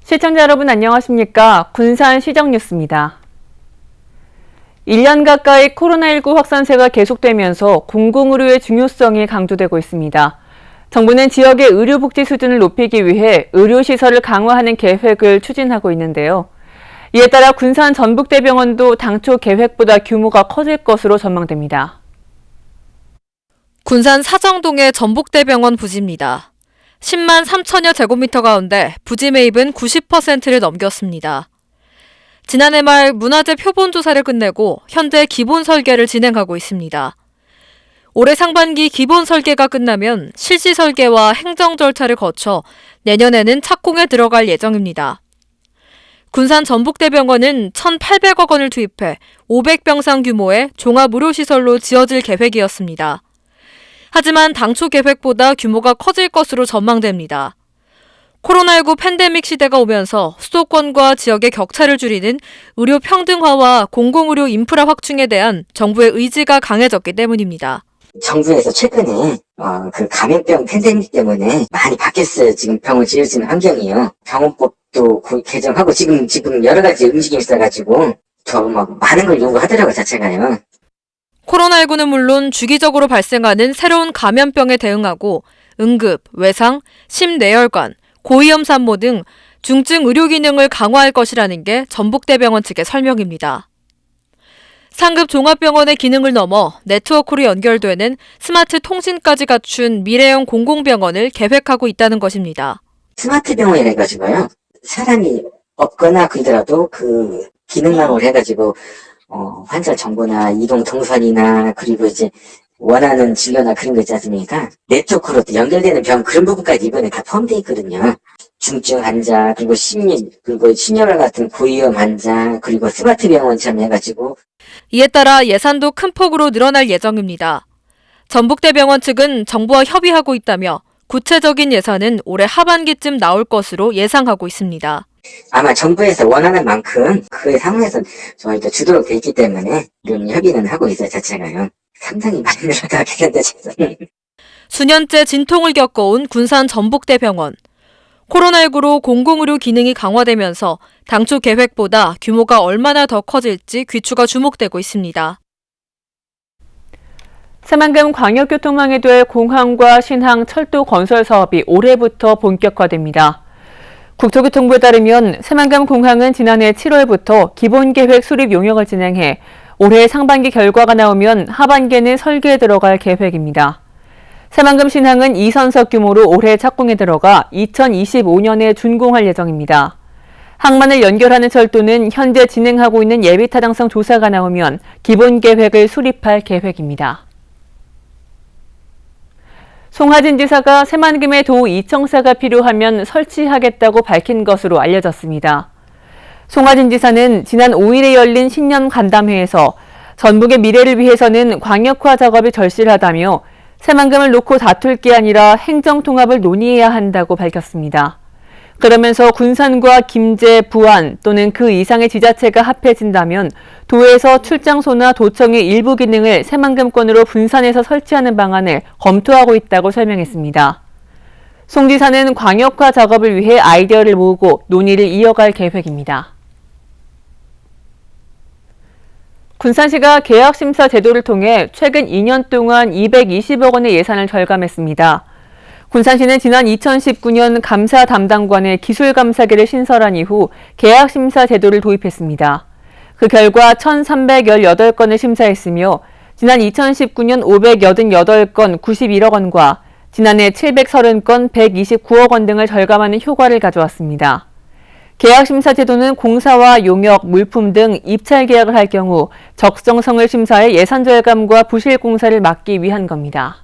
시청자 여러분 안녕하십니까? 군산시정 뉴스입니다. 1년 가까이 코로나19 확산세가 계속되면서 공공의료의 중요성이 강조되고 있습니다. 정부는 지역의 의료복지 수준을 높이기 위해 의료시설을 강화하는 계획을 추진하고 있는데요. 이에 따라 군산 전북대병원도 당초 계획보다 규모가 커질 것으로 전망됩니다. 군산 사정동의 전북대병원 부지입니다. 10만 3천여 제곱미터 가운데 부지 매입은 90%를 넘겼습니다. 지난해 말 문화재 표본 조사를 끝내고 현재 기본 설계를 진행하고 있습니다. 올해 상반기 기본 설계가 끝나면 실시 설계와 행정 절차를 거쳐 내년에는 착공에 들어갈 예정입니다. 군산 전북대병원은 1,800억 원을 투입해 500병상 규모의 종합의료시설로 지어질 계획이었습니다. 하지만 당초 계획보다 규모가 커질 것으로 전망됩니다. 코로나19 팬데믹 시대가 오면서 수도권과 지역의 격차를 줄이는 의료 평등화와 공공의료 인프라 확충에 대한 정부의 의지가 강해졌기 때문입니다. 정부에서 최근에 그 감염병 팬데믹 때문에 많이 바뀌었어요. 지금 병원 지어지는 환경이요. 병원법도 개정하고 지금 여러 가지 움직임이 있어가지고 더 많은 걸 요구하더라고요, 자체가요. 코로나19는 물론 주기적으로 발생하는 새로운 감염병에 대응하고 응급, 외상, 심내혈관, 고위험 산모 등 중증 의료 기능을 강화할 것이라는 게 전북대병원 측의 설명입니다. 상급 종합병원의 기능을 넘어 네트워크로 연결되는 스마트 통신까지 갖춘 미래형 공공병원을 계획하고 있다는 것입니다. 스마트 병원이라 해가지고요. 사람이 없거나 그러더라도 그 기능망을 해가지고 환자 정보나 이동 동선이나 그리고 이제 원하는 진료나 그런 거 있지 않습니까? 네트워크로 연결되는 병 그런 부분까지 이번에 다 포함되어 있거든요. 중증 환자 그리고 심혈관 같은 고위험 환자 그리고 스마트 병원처럼 해가지고 이에 따라 예산도 큰 폭으로 늘어날 예정입니다. 전북대병원 측은 정부와 협의하고 있다며 구체적인 예산은 올해 하반기쯤 나올 것으로 예상하고 있습니다. 아마 정부에서 원하는 만큼 그 상황에서 저희도 주도록 돼 있기 때문에 이런 협의는 하고 있어요, 자체가요. 상당히 많이 늘어나긴 한데 수년째 진통을 겪어온 군산 전북대병원. 코로나19로 공공의료 기능이 강화되면서 당초 계획보다 규모가 얼마나 더 커질지 귀추가 주목되고 있습니다. 새만금 광역교통망이 될 공항과 신항 철도 건설 사업이 올해부터 본격화됩니다. 국토교통부에 따르면 새만금 공항은 지난해 7월부터 기본계획 수립 용역을 진행해 올해 상반기 결과가 나오면 하반기에는 설계에 들어갈 계획입니다. 새만금 신항은 2선석 규모로 올해 착공에 들어가 2025년에 준공할 예정입니다. 항만을 연결하는 철도는 현재 진행하고 있는 예비타당성 조사가 나오면 기본계획을 수립할 계획입니다. 송하진 지사가 새만금에 도로 이청사가 필요하면 설치하겠다고 밝힌 것으로 알려졌습니다. 송하진 지사는 지난 5일에 열린 신년 간담회에서 전북의 미래를 위해서는 광역화 작업이 절실하다며 새만금을 놓고 다툴 게 아니라 행정통합을 논의해야 한다고 밝혔습니다. 그러면서 군산과 김제, 부안 또는 그 이상의 지자체가 합해진다면 도에서 출장소나 도청의 일부 기능을 새만금권으로 분산해서 설치하는 방안을 검토하고 있다고 설명했습니다. 송 지사는 광역화 작업을 위해 아이디어를 모으고 논의를 이어갈 계획입니다. 군산시가 계약심사 제도를 통해 최근 2년 동안 220억 원의 예산을 절감했습니다. 군산시는 지난 2019년 감사 담당관의 기술감사기를 신설한 이후 계약심사 제도를 도입했습니다. 그 결과 1,318건을 심사했으며 지난 2019년 588건 91억 원과 지난해 730건 129억 원 등을 절감하는 효과를 가져왔습니다. 계약심사 제도는 공사와 용역, 물품 등 입찰 계약을 할 경우 적정성을 심사해 예산 절감과 부실 공사를 막기 위한 겁니다.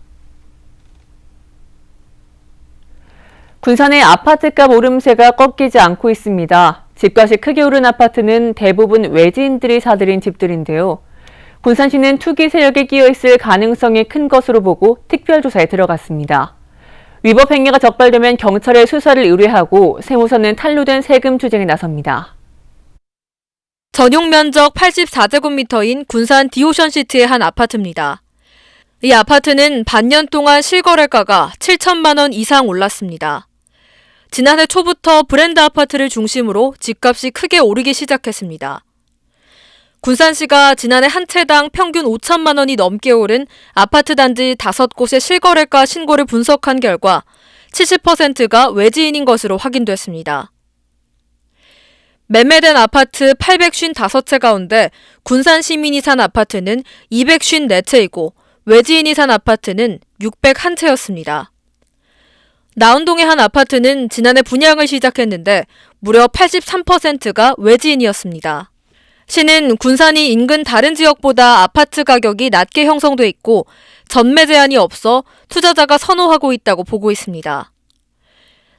군산의 아파트값 오름세가 꺾이지 않고 있습니다. 집값이 크게 오른 아파트는 대부분 외지인들이 사들인 집들인데요. 군산시는 투기 세력이 끼어있을 가능성이 큰 것으로 보고 특별조사에 들어갔습니다. 위법 행위가 적발되면 경찰에 수사를 의뢰하고 세무서는 탄로된 세금 추징에 나섭니다. 전용 면적 84제곱미터인 군산 디오션시티의 한 아파트입니다. 이 아파트는 반년 동안 실거래가가 7천만 원 이상 올랐습니다. 지난해 초부터 브랜드 아파트를 중심으로 집값이 크게 오르기 시작했습니다. 군산시가 지난해 한 채당 평균 5천만 원이 넘게 오른 아파트 단지 5곳의 실거래가 신고를 분석한 결과 70%가 외지인인 것으로 확인됐습니다. 매매된 아파트 855채 가운데 군산 시민이 산 아파트는 254채이고 외지인이 산 아파트는 601채였습니다. 나운동의 한 아파트는 지난해 분양을 시작했는데 무려 83%가 외지인이었습니다. 시는 군산이 인근 다른 지역보다 아파트 가격이 낮게 형성돼 있고 전매 제한이 없어 투자자가 선호하고 있다고 보고 있습니다.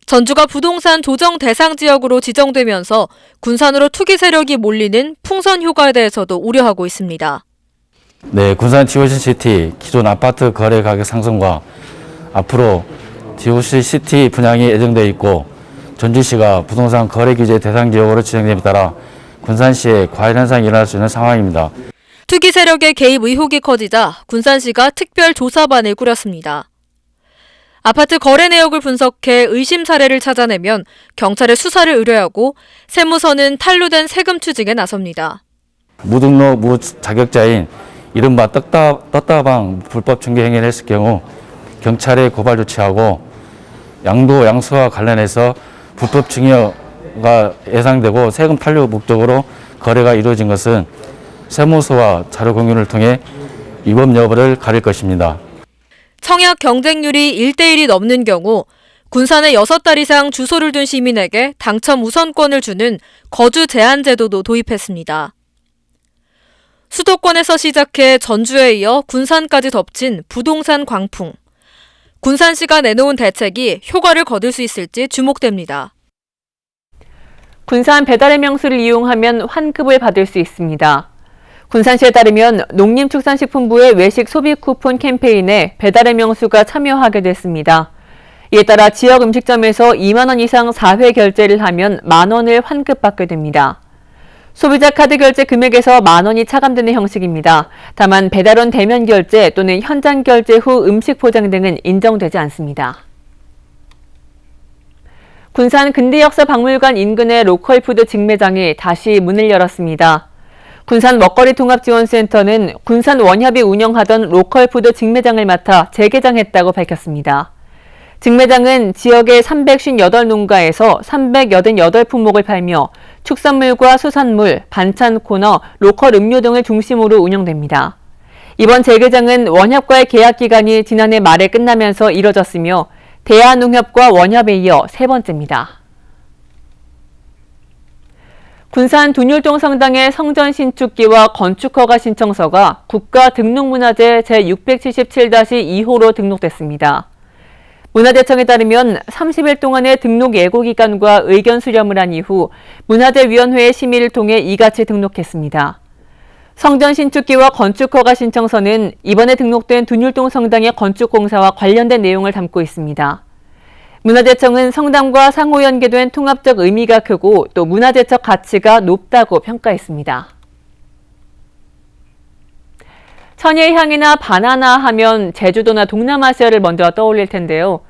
전주가 부동산 조정 대상 지역으로 지정되면서 군산으로 투기 세력이 몰리는 풍선 효과에 대해서도 우려하고 있습니다. 네, 군산 GOCCT 기존 아파트 거래 가격 상승과 앞으로 GOCCT 분양이 예정되어 있고 전주시가 부동산 거래 규제 대상 지역으로 지정됨에 따라 군산시에 과열 현상이 일어날 수 있는 상황입니다. 투기 세력의 개입 의혹이 커지자 군산시가 특별 조사반을 꾸렸습니다. 아파트 거래 내역을 분석해 의심 사례를 찾아내면 경찰에 수사를 의뢰하고 세무서는 탄로된 세금 추징에 나섭니다. 무등록 무자격자인 이른바 떴다방 불법 중개 행위를 했을 경우 경찰에 고발 조치하고 양도 양수와 관련해서 불법 증여가 예상되고 세금 탄료 목적으로 거래가 이루어진 것은 세무서와 자료 공유를 통해 위법 여부를 가릴 것입니다. 청약 경쟁률이 1대1이 넘는 경우 군산에 6달 이상 주소를 둔 시민에게 당첨 우선권을 주는 거주 제한 제도도 도입했습니다. 수도권에서 시작해 전주에 이어 군산까지 덮친 부동산 광풍. 군산시가 내놓은 대책이 효과를 거둘 수 있을지 주목됩니다. 군산 배달의 명수를 이용하면 환급을 받을 수 있습니다. 군산시에 따르면 농림축산식품부의 외식 소비 쿠폰 캠페인에 배달의 명수가 참여하게 됐습니다. 이에 따라 지역 음식점에서 2만 원 이상 4회 결제를 하면 만 원을 환급받게 됩니다. 소비자 카드 결제 금액에서 만 원이 차감되는 형식입니다. 다만 배달원 대면 결제 또는 현장 결제 후 음식 포장 등은 인정되지 않습니다. 군산 근대역사박물관 인근의 로컬푸드 직매장이 다시 문을 열었습니다. 군산 먹거리 통합지원센터는 군산 원협이 운영하던 로컬푸드 직매장을 맡아 재개장했다고 밝혔습니다. 직매장은 지역의 358농가에서 388품목을 팔며 축산물과 수산물, 반찬 코너, 로컬 음료 등을 중심으로 운영됩니다. 이번 재개장은 원협과의 계약 기간이 지난해 말에 끝나면서 이뤄졌으며 대한농협과 원협에 이어 세 번째입니다. 군산 둔율동 성당의 성전 신축기와 건축 허가 신청서가 국가등록문화재 제677-2호로 등록됐습니다. 문화재청에 따르면 30일 동안의 등록 예고 기간과 의견 수렴을 한 이후 문화재위원회의 심의를 통해 이같이 등록했습니다. 성전 신축기와 건축 허가 신청서는 이번에 등록된 둔율동 성당의 건축공사와 관련된 내용을 담고 있습니다. 문화재청은 성당과 상호 연계된 통합적 의미가 크고 또 문화재적 가치가 높다고 평가했습니다. 천혜의 향이나 바나나 하면 제주도나 동남아시아를 먼저 떠올릴 텐데요.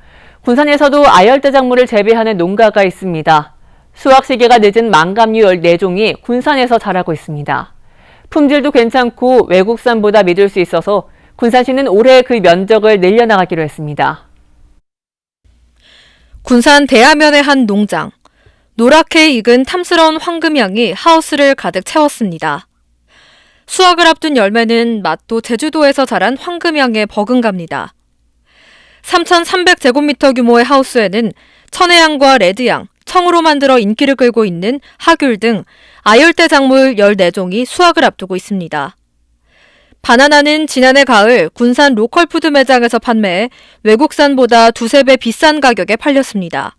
군산에서도 아열대 작물을 재배하는 농가가 있습니다. 수확 시기가 늦은 망감류 14종이 군산에서 자라고 있습니다. 품질도 괜찮고 외국산보다 믿을 수 있어서 군산시는 올해 그 면적을 늘려나가기로 했습니다. 군산 대하면의 한 농장. 노랗게 익은 탐스러운 황금향이 하우스를 가득 채웠습니다. 수확을 앞둔 열매는 맛도 제주도에서 자란 황금향에 버금갑니다. 3,300제곱미터 규모의 하우스에는 천혜향과 레드향, 청으로 만들어 인기를 끌고 있는 하귤 등 아열대 작물 14종이 수확을 앞두고 있습니다. 바나나는 지난해 가을 군산 로컬푸드 매장에서 판매해 외국산보다 2~3배 비싼 가격에 팔렸습니다.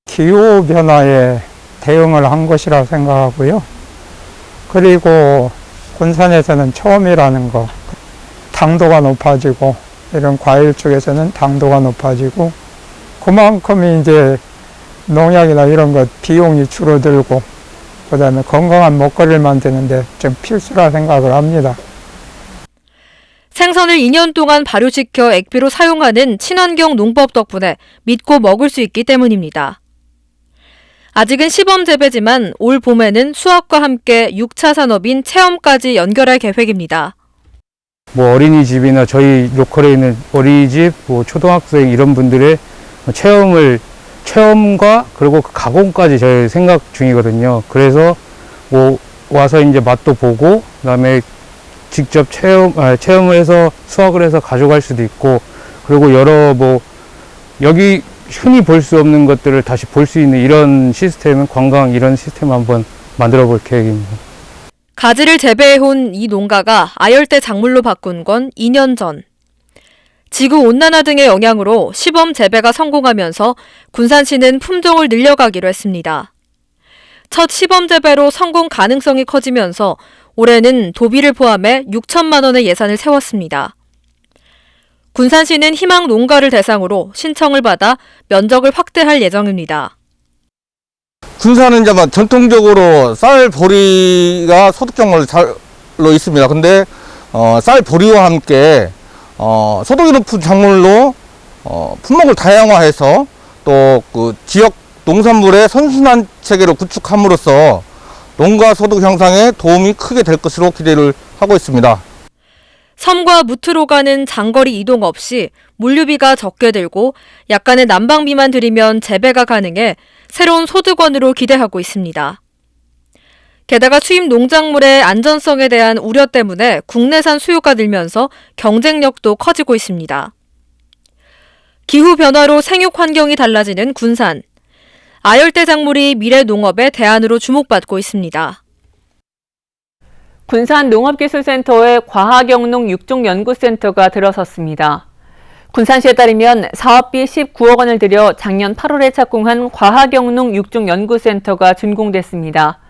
기후변화에 대응을 한 것이라 생각하고요. 그리고 군산에서는 처음이라는 거, 당도가 높아지고 이런 과일 쪽에서는 당도가 높아지고 그만큼 이제 농약이나 이런 것 비용이 줄어들고 그다음에 건강한 먹거리를 만드는데 좀 필수라 생각을 합니다. 생선을 2년 동안 발효시켜 액비로 사용하는 친환경 농법 덕분에 믿고 먹을 수 있기 때문입니다. 아직은 시범 재배지만 올 봄에는 수학과 함께 6차 산업인 체험까지 연결할 계획입니다. 뭐 어린이집이나 저희 로컬에 있는 어린이집, 뭐 초등학생 이런 분들의 체험과 그리고 그 가공까지 저희 생각 중이거든요. 그래서 뭐 와서 이제 맛도 보고 그다음에 직접 체험을 해서 수확을 해서 가져갈 수도 있고, 그리고 여러 뭐 여기 흔히 볼 수 없는 것들을 다시 볼 수 있는 이런 시스템은 관광 이런 시스템 한번 만들어 볼 계획입니다. 가지를 재배해온 이 농가가 아열대 작물로 바꾼 건 2년 전. 지구온난화 등의 영향으로 시범 재배가 성공하면서 군산시는 품종을 늘려가기로 했습니다. 첫 시범 재배로 성공 가능성이 커지면서 올해는 도비를 포함해 6천만 원의 예산을 세웠습니다. 군산시는 희망 농가를 대상으로 신청을 받아 면적을 확대할 예정입니다. 군산은 이제 전통적으로 쌀 보리가 소득 작물로 있습니다. 근데 쌀 보리와 함께 소득이 높은 작물로 품목을 다양화해서 또 그 지역 농산물의 선순환 체계를 구축함으로써 농가 소득 향상에 도움이 크게 될 것으로 기대를 하고 있습니다. 섬과 무트로 가는 장거리 이동 없이 물류비가 적게 들고 약간의 난방비만 들이면 재배가 가능해 새로운 소득원으로 기대하고 있습니다. 게다가 수입 농작물의 안전성에 대한 우려 때문에 국내산 수요가 늘면서 경쟁력도 커지고 있습니다. 기후 변화로 생육 환경이 달라지는 군산. 아열대 작물이 미래 농업의 대안으로 주목받고 있습니다. 군산 농업기술센터에 과학영농 6종 연구센터가 들어섰습니다. 군산시에 따르면 사업비 19억 원을 들여 작년 8월에 착공한 과학영농 6종 연구센터가 준공됐습니다.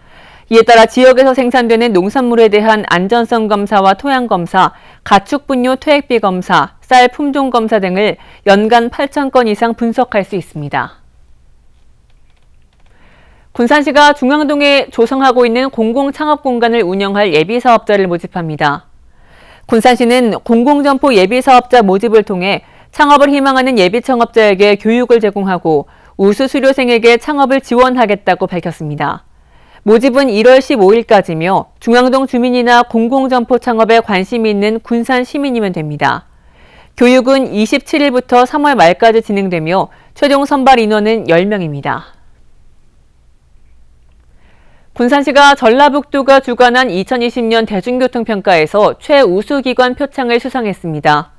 이에 따라 지역에서 생산되는 농산물에 대한 안전성 검사와 토양 검사, 가축 분뇨 퇴액비 검사, 쌀 품종 검사 등을 연간 8,000건 이상 분석할 수 있습니다. 군산시가 중앙동에 조성하고 있는 공공창업공간을 운영할 예비사업자를 모집합니다. 군산시는 공공점포 예비사업자 모집을 통해 창업을 희망하는 예비창업자에게 교육을 제공하고 우수 수료생에게 창업을 지원하겠다고 밝혔습니다. 모집은 1월 15일까지며 중앙동 주민이나 공공점포 창업에 관심이 있는 군산 시민이면 됩니다. 교육은 27일부터 3월 말까지 진행되며 최종 선발 인원은 10명입니다. 군산시가 전라북도가 주관한 2020년 대중교통평가에서 최우수기관 표창을 수상했습니다.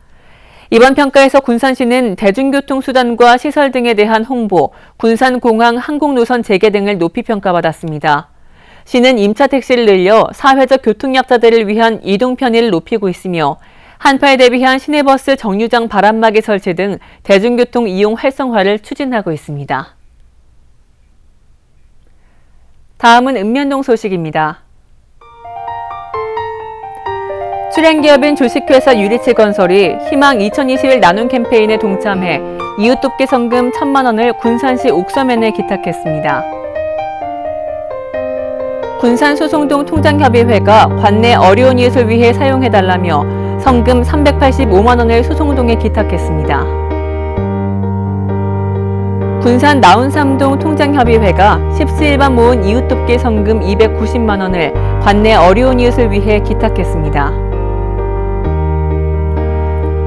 이번 평가에서 군산시는 대중교통수단과 시설 등에 대한 홍보, 군산공항 항공노선 재개 등을 높이 평가받았습니다. 시는 임차 택시를 늘려 사회적 교통약자들을 위한 이동 편의를 높이고 있으며 한파에 대비한 시내버스 정류장 바람막이 설치 등 대중교통 이용 활성화를 추진하고 있습니다. 다음은 읍면동 소식입니다. 출연기업인 주식회사 유리치건설이 희망 2021 나눔 캠페인에 동참해 이웃돕기 성금 1,000만 원을 군산시 옥서면에 기탁했습니다. 군산 소송동 통장협의회가 관내 어려운 이웃을 위해 사용해달라며 성금 385만 원을 소송동에 기탁했습니다. 군산 나운삼동 통장협의회가 17반 모은 이웃돕기 성금 290만 원을 관내 어려운 이웃을 위해 기탁했습니다.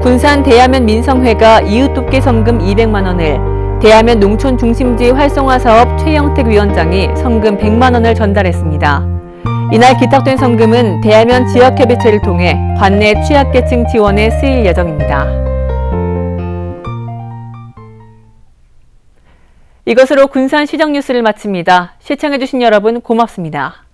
군산 대야면 민성회가 이웃돕기 성금 200만 원을, 대야면 농촌 중심지 활성화 사업 최영택 위원장이 성금 100만 원을 전달했습니다. 이날 기탁된 성금은 대야면 지역협의체를 통해 관내 취약계층 지원에 쓰일 예정입니다. 이것으로 군산 시정 뉴스를 마칩니다. 시청해주신 여러분 고맙습니다.